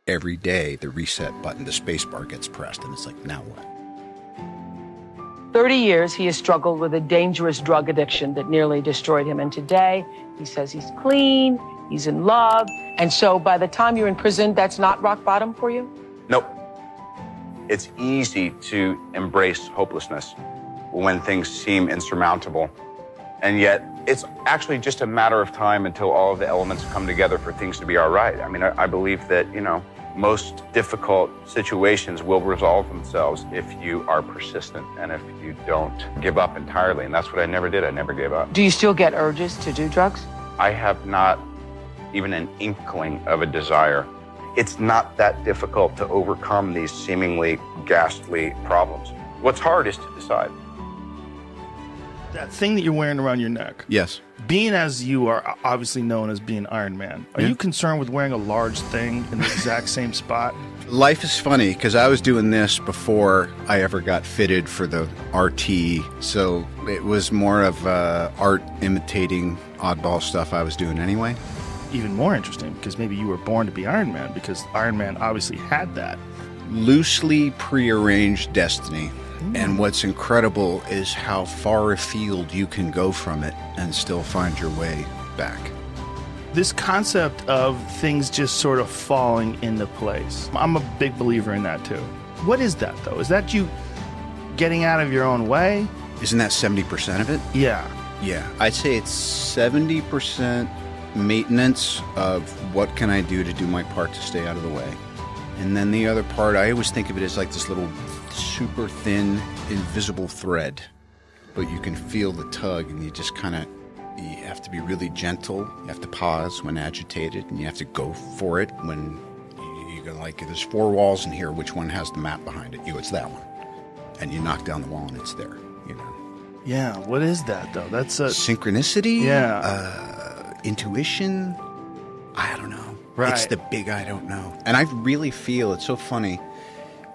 every day the reset button, the space bar gets pressed, and it's like, now what? 30 years, he has struggled with a dangerous drug addiction that nearly destroyed him. And today, he says he's clean, he's in love. And so by the time you're in prison, that's not rock bottom for you? Nope. It's easy to embrace hopelessness when things seem insurmountable. And yet, it's actually just a matter of time until all of the elements come together for things to be all right. I mean, I believe that, most difficult situations will resolve themselves if you are persistent and if you don't give up entirely. And that's what I never did. I never gave up. Do you still get urges to do drugs? I have not even an inkling of a desire. It's not that difficult to overcome these seemingly ghastly problems. What's hard is to decide. That thing that you're wearing around your neck. Yes. Being as you are obviously known as being Iron Man, are you concerned with wearing a large thing in the exact same spot? Life is funny because I was doing this before I ever got fitted for the RT, so it was more of art imitating oddball stuff I was doing anyway. Even more interesting because maybe you were born to be Iron Man because Iron Man obviously had that. Loosely prearranged destiny. And what's incredible is how far afield you can go from it and still find your way back. This concept of things just sort of falling into place. I'm a big believer in that too. What is that though? Is that you getting out of your own way? Isn't that 70% of it? Yeah. Yeah. I'd say it's 70% maintenance of what can I do to do my part to stay out of the way. And then the other part, I always think of it as like this little super thin, invisible thread. But you can feel the tug and you just you have to be really gentle. You have to pause when agitated and you have to go for it when you're like, there's 4 walls in here, which one has the map behind it? It's that one. And you knock down the wall and it's there, Yeah, what is that though? That's a... Synchronicity? Yeah. Intuition? I don't know. Right. It's the big I don't know. And I really feel, it's so funny,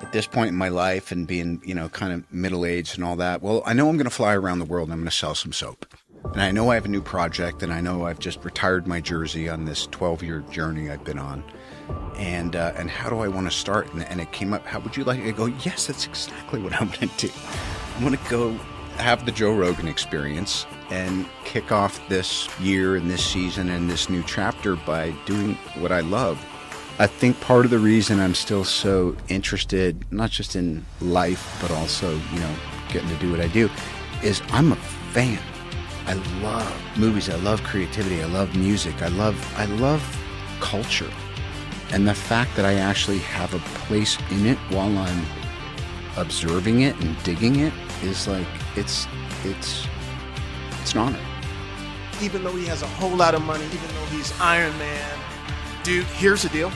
at this point in my life and being, kind of middle-aged and all that, well, I know I'm going to fly around the world and I'm going to sell some soap. And I know I have a new project and I know I've just retired my jersey on this 12-year journey I've been on. And how do I want to start? And it came up, how would you like it? I go, yes, that's exactly what I'm going to do. I'm going to go have the Joe Rogan experience and kick off this year and this season and this new chapter by doing what I love. I think part of the reason I'm still so interested, not just in life, but also, getting to do what I do, is I'm a fan. I love movies. I love creativity. I love music. I love culture. And the fact that I actually have a place in it while I'm observing it and digging it is like, it's an honor. Even though he has a whole lot of money, even though he's Iron Man, dude, here's the deal.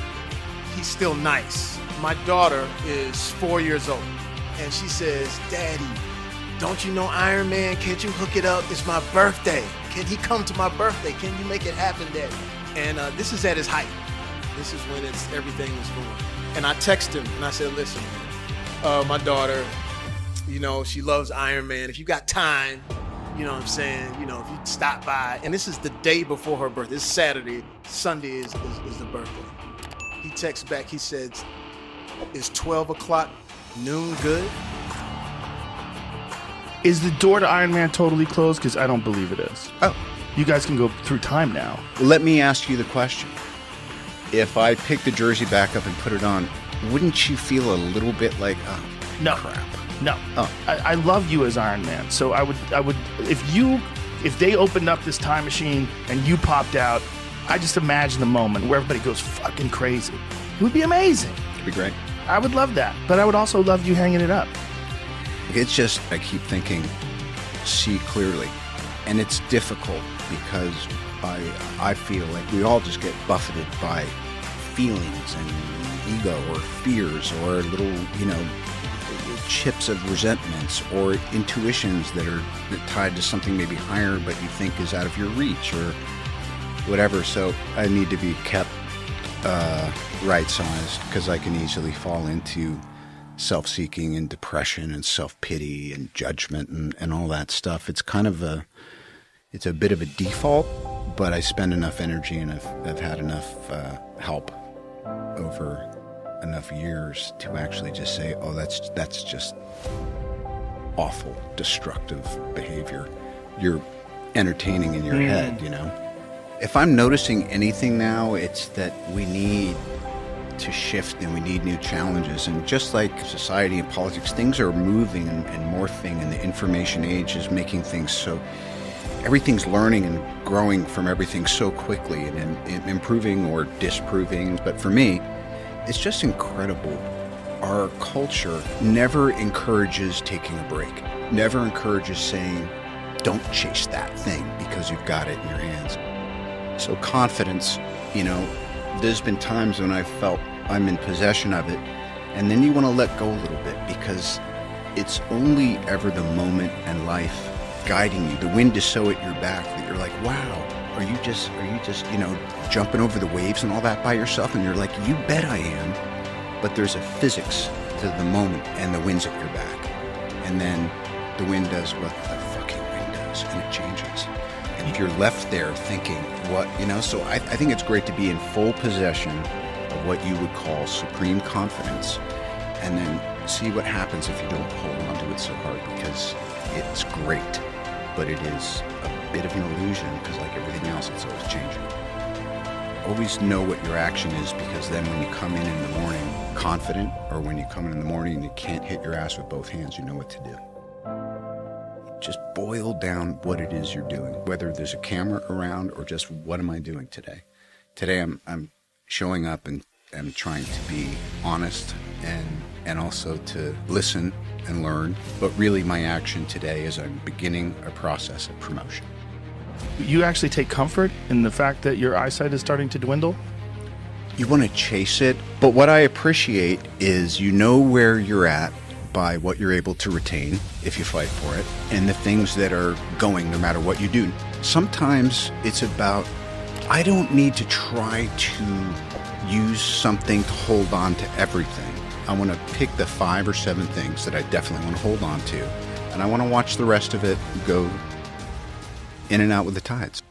He's still nice. My daughter is 4 years old, and she says, Daddy, don't you know Iron Man? Can't you hook it up? It's my birthday. Can he come to my birthday? Can you make it happen, Daddy? And this is at his height. This is when everything is going. And I text him, and I said, listen, man, my daughter, she loves Iron Man. If you got time, you know what I'm saying, if you stop by. And this is the day before her birthday. It's Saturday. Sunday is the birthday. He texts back, he says, is 12 o'clock noon good? Is the door to Iron Man totally closed? Because I don't believe it is. Oh. You guys can go through time now. Let me ask you the question. If I pick the jersey back up and put it on, wouldn't you feel a little bit like, oh, no. crap? No. Oh. I love you as Iron Man. So I would if they opened up this time machine and you popped out, I just imagine the moment where everybody goes fucking crazy. It would be amazing. It'd be great. I would love that. But I would also love you hanging it up. It's just, I keep thinking, see clearly. And it's difficult because I feel like we all just get buffeted by feelings and ego or fears or little, chips of resentments or intuitions that are tied to something maybe higher but you think is out of your reach or whatever. So I need to be kept right-sized because I can easily fall into self-seeking and depression and self-pity and judgment and all that stuff. It's kind of it's a bit of a default, but I spend enough energy and I've had enough help over enough years to actually just say, oh, that's just awful, destructive behavior you're entertaining in your head, you know? If I'm noticing anything now, it's that we need to shift and we need new challenges. And just like society and politics, things are moving and morphing, and the information age is making things so, everything's learning and growing from everything so quickly and improving or disproving. But for me, it's just incredible. Our culture never encourages taking a break, never encourages saying, don't chase that thing because you've got it in your hands. So confidence, you know, there's been times when I've felt I'm in possession of it, and then you want to let go a little bit because it's only ever the moment and life guiding you. The wind is so at your back that you're like, wow, are you just, you know, jumping over the waves and all that by yourself? And you're like, you bet I am. But there's a physics to the moment, and the wind's at your back. And then the wind does what the fucking wind does, and it changes. And if you're left there thinking, what, you know, so I think it's great to be in full possession of what you would call supreme confidence, and then see what happens if you don't hold on to it so hard, because it's great, but it is a bit of an illusion, because like everything else, it's always changing. Always know what your action is, because then when you come in the morning confident, or when you come in the morning and you can't hit your ass with both hands, you know what to do. Just boil down what it is you're doing, whether there's a camera around or just what am I doing today. Today I'm showing up and I'm trying to be honest and also to listen and learn. But really my action today is I'm beginning a process of promotion. You actually take comfort in the fact that your eyesight is starting to dwindle? You want to chase it, but what I appreciate is you know where you're at by what you're able to retain if you fight for it, and the things that are going no matter what you do. Sometimes it's about, I don't need to try to use something to hold on to everything. I want to pick the 5 or 7 things that I definitely want to hold on to, and I want to watch the rest of it go in and out with the tides.